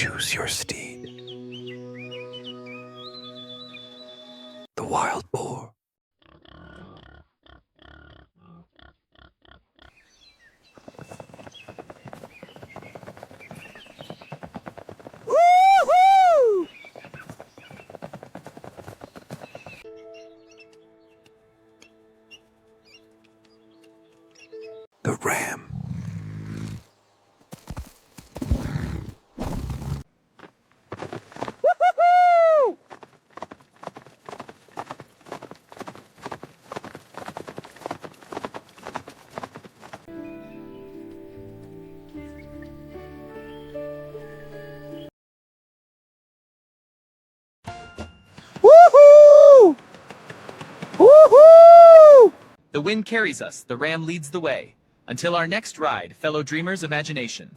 Choose your steed. The wild boar. Woo-hoo! The ram. Woo-hoo-hoo! Woohoo! Woohoo! The wind carries us, the ram leads the way. Until our next ride, fellow dreamers' imagination.